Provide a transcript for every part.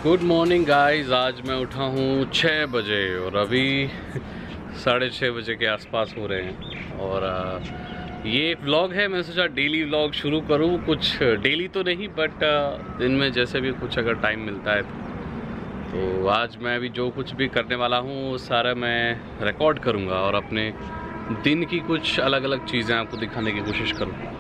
Good morning guys. आज मैं उठा हूँ 6 बजे और अभी 6:30 बजे के आसपास हो रहे हैं। और ये व्लॉग है, मैं सोचा डेली व्लॉग शुरू करूँ। कुछ डेली तो नहीं बट दिन में जैसे भी कुछ अगर टाइम मिलता है तो आज मैं अभी जो कुछ भी करने वाला हूँ वो सारा मैं रिकॉर्ड करूँगा और अपने दिन की कुछ अलग अलग चीज़ें आपको दिखाने की कोशिश करूँगा।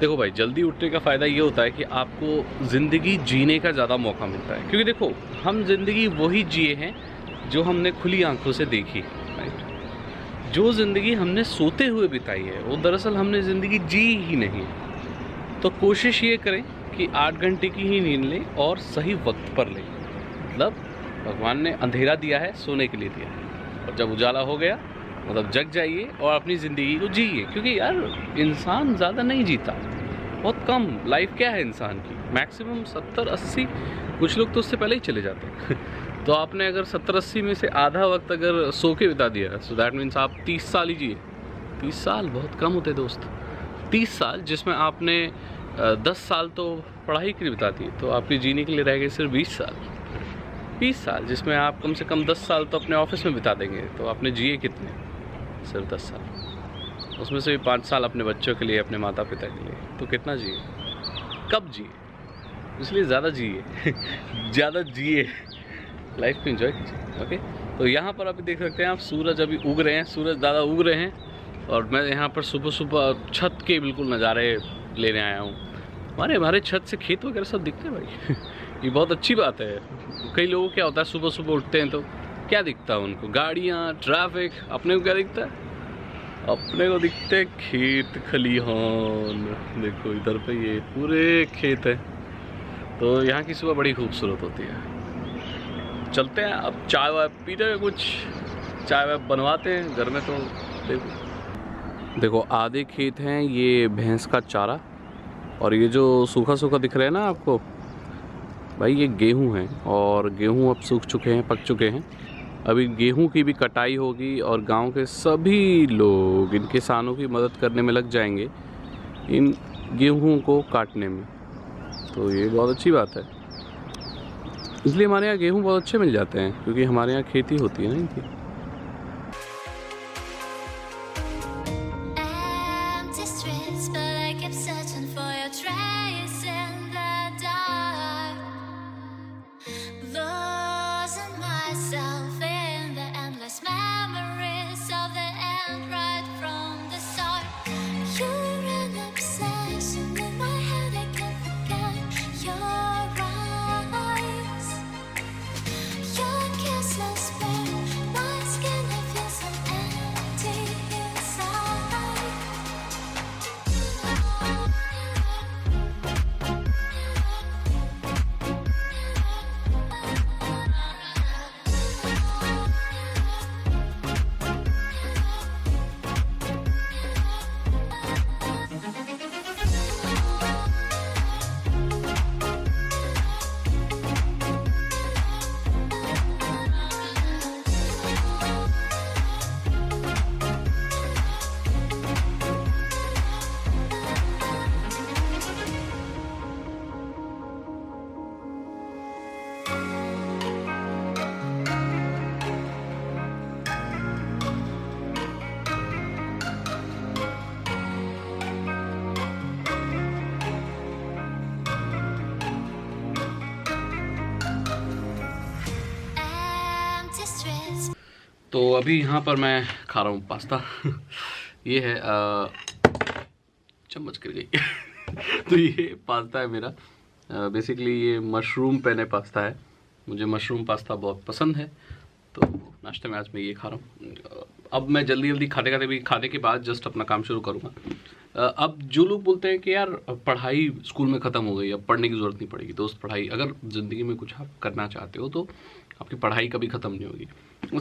देखो भाई, जल्दी उठने का फ़ायदा ये होता है कि आपको ज़िंदगी जीने का ज़्यादा मौका मिलता है, क्योंकि देखो हम ज़िंदगी वही जिए हैं जो हमने खुली आंखों से देखी, राइट। जो ज़िंदगी हमने सोते हुए बिताई है वो दरअसल हमने ज़िंदगी जी ही नहीं है। तो कोशिश ये करें कि 8 घंटे की ही नींद लें और सही वक्त पर लें। मतलब भगवान ने अंधेरा दिया है, सोने के लिए दिया है, और जब उजाला हो गया मतलब जग जाइए और अपनी ज़िंदगी को जिए। क्योंकि यार इंसान ज़्यादा नहीं जीता, बहुत कम लाइफ क्या है इंसान की, मैक्सिमम 70-80, कुछ लोग तो उससे पहले ही चले जाते हैं। तो आपने अगर 70-80 में से आधा वक्त अगर सो के बिता दिया सो दैट मीन्स आप 30 साल ही जिए। 30 साल बहुत कम होते दोस्त। 30 साल जिसमें आपने 10 साल तो पढ़ाई के लिए बिता दी, तो आपकी जीने के लिए रह गए सिर्फ 20 साल। 20 साल जिसमें आप कम से कम 10 साल तो अपने ऑफिस में बिता देंगे, तो आपने जिए कितने? सिर्फ 10 साल। उसमें से भी 5 साल अपने बच्चों के लिए, अपने माता पिता के लिए, तो कितना जिए? कब जिए? इसलिए ज़्यादा जिए ज़्यादा जिए, लाइफ को एंजॉय कीजिए। ओके, तो यहाँ पर अभी देख सकते हैं आप, सूरज अभी उग रहे हैं, सूरज ज़्यादा उग रहे हैं और मैं यहाँ पर सुबह सुबह छत के बिल्कुल नज़ारे लेने आया हूँ। हमारे छत से खेत वगैरह सब दिखते हैं भाई ये बहुत अच्छी बात है। कई लोगों को क्या होता है, सुबह सुबह उठते हैं तो क्या दिखता है उनको? गाड़ियाँ, ट्रैफिक। अपने को क्या दिखता है? अपने को दिखते हैं खेत खलिहान। देखो इधर पे ये पूरे खेत है, तो यहाँ की सुबह बड़ी खूबसूरत होती है। चलते हैं अब, चाय वाय पीते हैं, कुछ चाय वाय बनवाते हैं घर में। तो देखो आधे खेत हैं ये भैंस का चारा, और ये जो सूखा सूखा दिख रहा है ना आपको भाई, ये गेहूं है। और गेहूं अब सूख चुके हैं, पक चुके हैं। अभी गेहूं की भी कटाई होगी और गांव के सभी लोग इन किसानों की मदद करने में लग जाएंगे इन गेहूं को काटने में। तो ये बहुत अच्छी बात है, इसलिए हमारे यहाँ गेहूं बहुत अच्छे मिल जाते हैं, क्योंकि हमारे यहाँ खेती होती है ना इनकी। तो अभी यहाँ पर मैं खा रहा हूँ पास्ता ये है चम्मच गिर गई तो ये पास्ता है मेरा। बेसिकली ये मशरूम पेने पास्ता है। मुझे मशरूम पास्ता बहुत पसंद है, तो नाश्ते में आज मैं ये खा रहा हूँ। अब मैं जल्दी जल्दी खाने के बाद जस्ट अपना काम शुरू करूँगा। अब जो लोग बोलते हैं कि यार पढ़ाई स्कूल में ख़त्म हो गई, अब पढ़ने की ज़रूरत नहीं पड़ेगी। दोस्त, पढ़ाई अगर ज़िंदगी में कुछ आप करना चाहते हो तो आपकी पढ़ाई कभी ख़त्म नहीं होगी।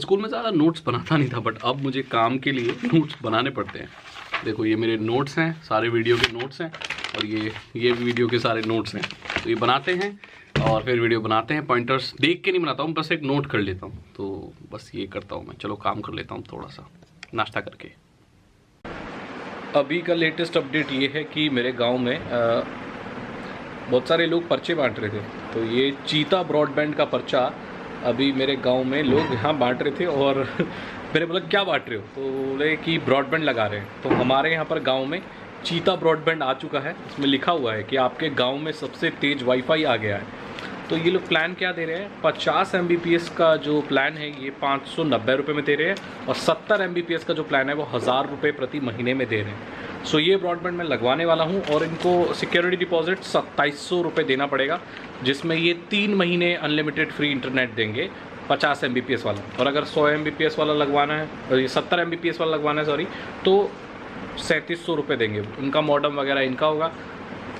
स्कूल में ज़्यादा नोट्स बनाता नहीं था, बट अब मुझे काम के लिए नोट्स बनाने पड़ते हैं। देखो ये मेरे नोट्स हैं, सारे वीडियो के नोट्स हैं, और ये वीडियो के सारे नोट्स हैं। तो ये बनाते हैं और फिर वीडियो बनाते हैं। पॉइंटर्स देख के नहीं बनाता हूँ, बस एक नोट कर लेता हूँ। तो बस ये करता हूँ मैं। चलो काम कर लेता हूँ थोड़ा सा नाश्ता करके। अभी का लेटेस्ट अपडेट ये है कि मेरे गांव में बहुत सारे लोग पर्चे बांट रहे थे। तो ये चीता ब्रॉडबैंड का पर्चा अभी मेरे गांव में लोग यहाँ बांट रहे थे और मैंने बोला क्या बांट रहे हो, तो बोले कि ब्रॉडबैंड लगा रहे हैं। तो हमारे यहाँ पर गांव में चीता ब्रॉडबैंड आ चुका है, इसमें लिखा हुआ है कि आपके गांव में सबसे तेज़ वाईफाई आ गया है। तो ये लोग प्लान क्या दे रहे हैं, 50 Mbps का जो प्लान है ये 590 रुपये में दे रहे हैं, और 70 Mbps का जो प्लान है वो 1000 रुपये प्रति महीने में दे रहे हैं। सो ये ब्रॉडबैंड मैं लगवाने वाला हूँ और इनको सिक्योरिटी डिपॉजिट 2700 रुपये देना पड़ेगा, जिसमें ये 3 महीने अनलिमिटेड फ्री इंटरनेट देंगे 50 Mbps वाला। और अगर 100 Mbps वाला लगवाना है, 70 Mbps वाला लगवाना है सॉरी, तो 3700 रुपये देंगे। उनका मॉडम वगैरह इनका होगा।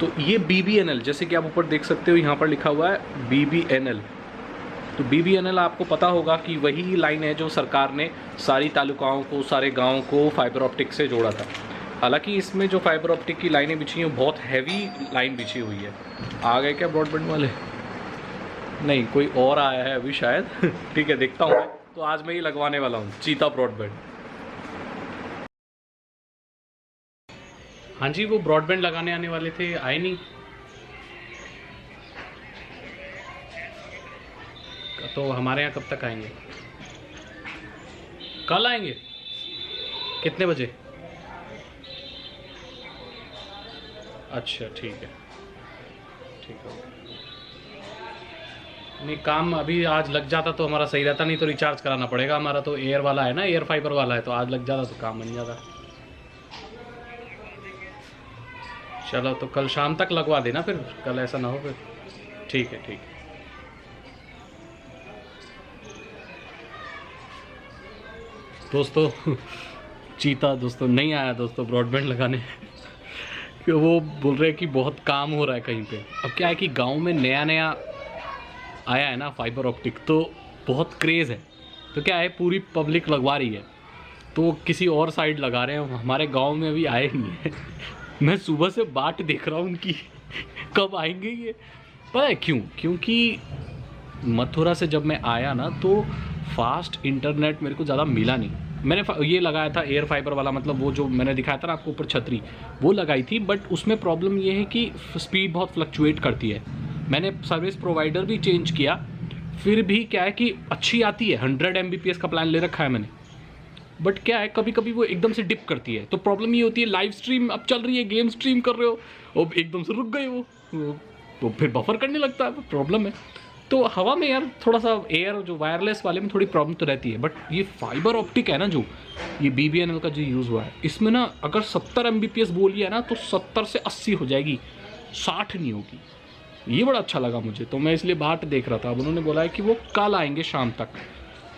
तो ये BBNL, जैसे कि आप ऊपर देख सकते हो यहाँ पर लिखा हुआ है BBNL। तो BBNL आपको पता होगा कि वही लाइन है जो सरकार ने सारी तालुकाओं को, सारे गाँव को फाइबर ऑप्टिक से जोड़ा था। हालांकि इसमें जो फाइबर ऑप्टिक की लाइनें बिछी हैं बहुत हैवी लाइन बिछी हुई है। आ गए क्या ब्रॉडबैंड वाले? नहीं, कोई और आया है अभी शायद। ठीक है, देखता हूँ। तो आज मैं ही लगवाने वाला हूँ चीता ब्रॉडबैंड। हाँ जी, वो ब्रॉडबैंड लगाने आने वाले थे, आए नहीं। तो हमारे यहाँ कब तक आएंगे? कल आएंगे? कितने बजे? अच्छा ठीक है, ठीक है। नहीं, काम अभी आज लग जाता तो हमारा सही रहता, नहीं तो रिचार्ज कराना पड़ेगा। हमारा तो एयर वाला है ना, एयर फाइबर वाला है, तो आज लग जाता तो काम बन जाता। चलो, तो कल शाम तक लगवा देना फिर, कल ऐसा ना हो फिर। ठीक है, ठीक है। दोस्तों चीता दोस्तों नहीं आया दोस्तों ब्रॉडबैंड लगाने। कि वो बोल रहे हैं कि बहुत काम हो रहा है कहीं पे। अब क्या है कि गांव में नया नया आया है ना फाइबर ऑप्टिक, तो बहुत क्रेज़ है। तो क्या है, पूरी पब्लिक लगवा रही है, तो किसी और साइड लगा रहे हैं। हमारे गांव में अभी आए नहीं है। मैं सुबह से बाट देख रहा हूँ उनकी, कब आएंगे ये। पता है क्यों? क्योंकि मथुरा से जब मैं आया ना तो फास्ट इंटरनेट मेरे को ज़्यादा मिला नहीं। मैंने ये लगाया था एयर फाइबर वाला, मतलब वो जो मैंने दिखाया था ना आपको ऊपर छतरी, वो लगाई थी। बट उसमें प्रॉब्लम ये है कि स्पीड बहुत फ्लक्चुएट करती है। मैंने सर्विस प्रोवाइडर भी चेंज किया, फिर भी क्या है कि अच्छी आती है। 100 Mbps का प्लान ले रखा है मैंने, बट क्या है कभी कभी वो एकदम से डिप करती है। तो प्रॉब्लम ये होती है, लाइव स्ट्रीम अब चल रही है, गेम स्ट्रीम कर रहे हो और एकदम से रुक गए वो, तो फिर बफर करने लगता है, प्रॉब्लम है। तो हवा में यार थोड़ा सा एयर जो वायरलेस वाले में थोड़ी प्रॉब्लम तो रहती है। बट ये फाइबर ऑप्टिक है ना, जो ये BBNL का जो यूज़ हुआ है, इसमें ना अगर 70 Mbps बोलिए ना तो 70 से 80 हो जाएगी, 60 नहीं होगी। ये बड़ा अच्छा लगा मुझे, तो मैं इसलिए बाट देख रहा था। अब उन्होंने बोला है कि वो कल आएंगे शाम तक।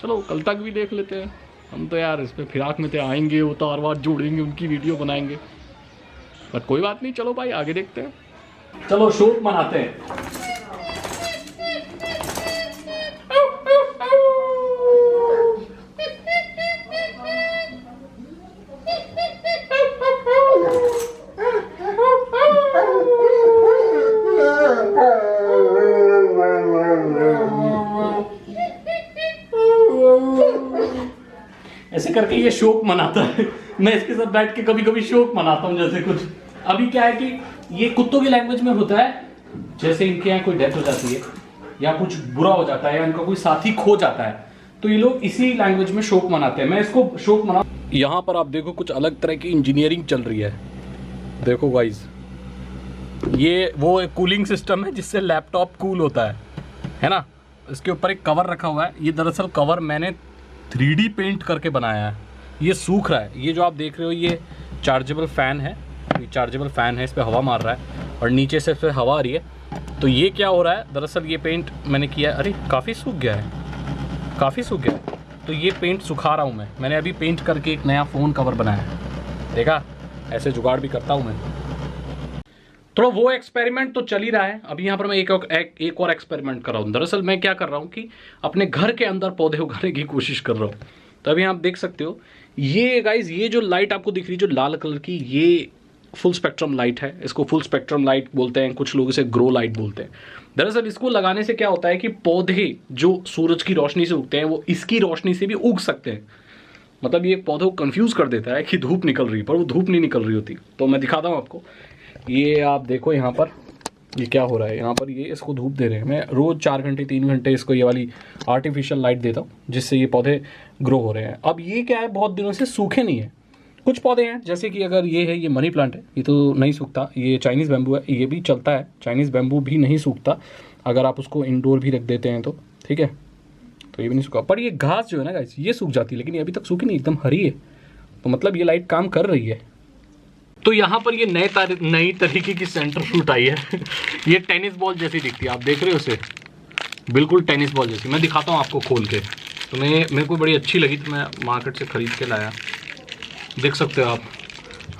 चलो कल तक भी देख लेते हैं। हम तो यार इस पर फिराक में थे, आएंगे वो तार वार जोड़ेंगे, उनकी वीडियो बनाएंगे। बट कोई बात नहीं, चलो भाई आगे देखते हैं। चलो शोक मनाते हैं। ऐसे करके ये शोक मनाता है। मैं इसके साथ बैठ के कभी कभी शोक मनाता हूँ जैसे कुछ। अभी क्या है कि ये कुत्तों की लैंग्वेज में होता है, जैसे इनके यहाँ कोई डेथ हो जाती है या कुछ बुरा हो जाता है या इनका कोई साथी खो जाता है, तो ये लोग इसी लैंग्वेज में शोक मनाते हैं। मैं इसको शोक मना। यहाँ पर आप देखो कुछ अलग तरह की इंजीनियरिंग चल रही है। देखो गाइज, ये वो एक कूलिंग सिस्टम है जिससे लैपटॉप कूल होता है ना। इसके ऊपर एक कवर रखा हुआ है। ये दरअसल कवर मैंने 3D पेंट करके बनाया है। ये सूख रहा है। ये जो आप देख रहे हो ये चार्जेबल फ़ैन है। ये चार्जेबल फ़ैन है, इस पर हवा मार रहा है और नीचे से इस पर हवा आ रही है। तो ये क्या हो रहा है, दरअसल ये पेंट मैंने किया है। अरे काफ़ी सूख गया है, काफ़ी सूख गया है। तो ये पेंट सुखा रहा हूँ मैंने अभी पेंट करके एक नया फ़ोन कवर बनाया है। देखा, ऐसे जुगाड़ भी करता हूँ मैं। थोड़ा वो एक्सपेरिमेंट तो चल ही रहा है। अभी यहाँ पर मैं एक और एक्सपेरिमेंट कर रहा हूँ। दरअसल मैं क्या कर रहा हूँ कि अपने घर के अंदर पौधे उगाने की कोशिश कर रहा हूँ। तो अभी आप देख सकते हो ये गाइज, ये जो लाइट आपको दिख रही है जो लाल कलर की, ये फुल स्पेक्ट्रम लाइट है। इसको फुल स्पेक्ट्रम लाइट बोलते हैं, कुछ लोग इसे ग्रो लाइट बोलते हैं। दरअसल इसको लगाने से क्या होता है कि पौधे जो सूरज की रोशनी से उगते हैं वो इसकी रोशनी से भी उग सकते हैं। मतलब ये पौधों को कंफ्यूज कर देता है कि धूप निकल रही है, पर वो धूप नहीं निकल रही होती। तो मैं दिखाता हूँ आपको। ये आप देखो यहाँ पर, ये क्या हो रहा है यहाँ पर, ये इसको धूप दे रहे हैं। मैं रोज़ 4 घंटे 3 घंटे इसको ये वाली आर्टिफिशियल लाइट देता हूँ, जिससे ये पौधे ग्रो हो रहे हैं। अब ये क्या है, बहुत दिनों से सूखे नहीं है। कुछ पौधे हैं जैसे कि अगर ये है, ये मनी प्लांट है, ये तो नहीं सूखता। ये चाइनीज़ बैम्बू है, ये भी चलता है। चाइनीज़ बैम्बू भी नहीं सूखता अगर आप उसको इंडोर भी रख देते हैं तो, ठीक है। तो ये भी नहीं सूखा। पर ये घास जो है ना गाइस, ये सूख जाती है, लेकिन ये अभी तक सूखी नहीं, एकदम हरी है। तो मतलब ये लाइट काम कर रही है। तो यहाँ पर ये नई तरीके की सेंटर फ्रूट आई है। ये टेनिस बॉल जैसी दिखती है, आप देख रहे हो उसे, बिल्कुल टेनिस बॉल जैसी। मैं दिखाता हूँ आपको खोल के। तो मेरे को बड़ी अच्छी लगी, तो मैं मार्केट से ख़रीद के लाया। देख सकते हो आप,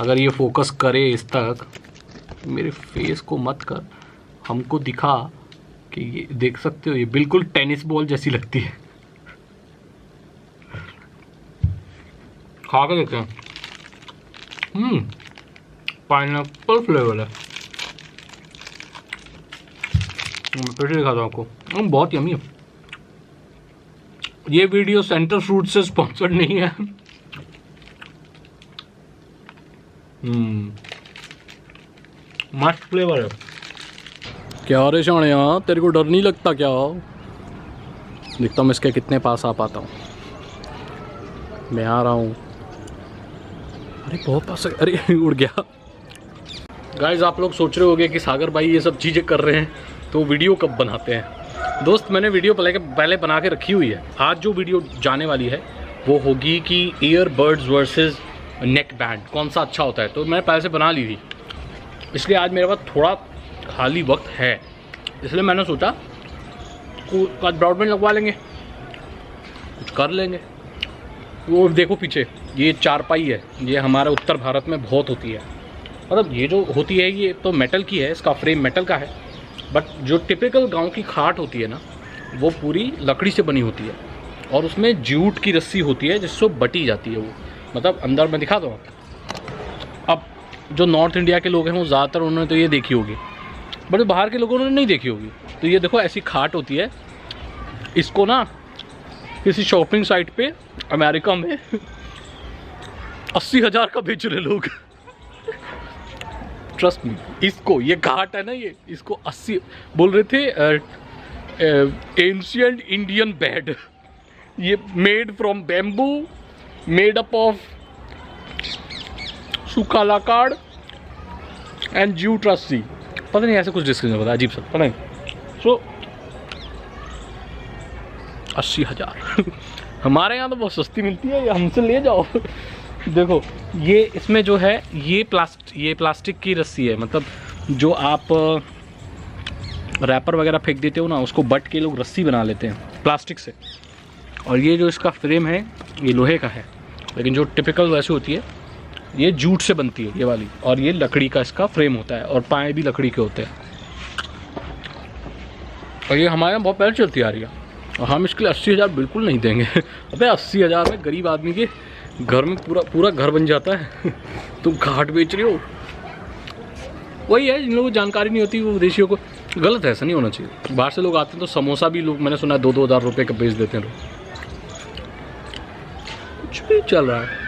अगर ये फोकस करे इस तक, मेरे फेस को मत कर, हमको दिखा कि ये देख सकते हो, ये बिल्कुल टेनिस बॉल जैसी लगती है। खा के देखते हैं। पाइनएप्पल फ्लेवर है। मैं फिर से दिखाता हूँ आपको, बहुत यम्मी है। ये वीडियो सेंटर फ्रूट से स्पॉन्सर्ड नहीं है। मस्त फ्लेवर है। क्या रे शाणिया, तेरे को डर नहीं लगता क्या? देखता हूँ मैं इसके कितने पास आ पाता हूँ। मैं आ रहा हूँ। अरे बहुत पास है, अरे उड़ गया। गाइज आप लोग सोच रहे होंगे कि सागर भाई ये सब चीज़ें कर रहे हैं तो वीडियो कब बनाते हैं। दोस्त मैंने वीडियो पहले बना के रखी हुई है। आज जो वीडियो जाने वाली है वो होगी कि ईयरबड्स वर्सेस नेक बैंड कौन सा अच्छा होता है। तो मैंने पहले से बना ली थी, इसलिए आज मेरे पास थोड़ा खाली वक्त है, इसलिए मैंने सोचा आज ब्रॉडबैंड लगवा लेंगे, कुछ कर लेंगे। वो देखो पीछे ये चारपाई है, ये हमारे उत्तर भारत में बहुत होती है। मतलब ये जो होती है ये तो मेटल की है, इसका फ्रेम मेटल का है, बट जो टिपिकल गांव की खाट होती है ना, वो पूरी लकड़ी से बनी होती है और उसमें जूट की रस्सी होती है जिससे बटी जाती है। वो मतलब अंदर मैं दिखा दूँ। अब जो नॉर्थ इंडिया के लोग हैं वो ज़्यादातर उन्होंने तो ये देखी होगी, बट बाहर के लोगों ने नहीं देखी होगी। तो ये देखो ऐसी खाट होती है, इसको ना किसी शॉपिंग साइट पे अमेरिका में 80,000 का बेच रहे लोग। ट्रस्ट मी, इसको ये घाट है ना, ये इसको 80 बोल रहे थे। एंशिएंट इंडियन बेड, ये made from bamboo, made up of सूखा लाकड़ एंड जूट रस्सी। पता नहीं ऐसे कुछ डिस्क्रिप्शन पता, अजीब सा पता नहीं। सो 80,000 हमारे यहाँ तो बहुत सस्ती मिलती है, हमसे ले जाओ। देखो ये इसमें जो है ये प्लास्टिक की रस्सी है। मतलब जो आप रैपर वगैरह फेंक देते हो ना, उसको बट के लोग रस्सी बना लेते हैं प्लास्टिक से। और ये जो इसका फ्रेम है ये लोहे का है, लेकिन जो टिपिकल वैसे होती है ये जूट से बनती है ये वाली, और ये लकड़ी का इसका फ्रेम होता है और पाए भी लकड़ी के होते हैं। और ये हमारे यहाँ बहुत पहले चलती आ रही है और हम इसके लिए 80,000 बिल्कुल नहीं देंगे। अबे 80,000 में गरीब आदमी के घर में पूरा घर बन जाता है। तुम घाट बेच रहे हो। वही है, जिन लोगों को जानकारी नहीं होती वो विदेशियों को, गलत है, ऐसा नहीं होना चाहिए। बाहर से लोग आते हैं तो समोसा भी लोग, मैंने सुना है 2-2 हज़ार रुपये का बेच देते हैं लोग। कुछ भी चल रहा है।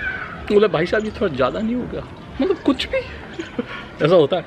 बोले भाई साहब ये थोड़ा ज़्यादा नहीं हो गया, मतलब कुछ भी ऐसा होता है।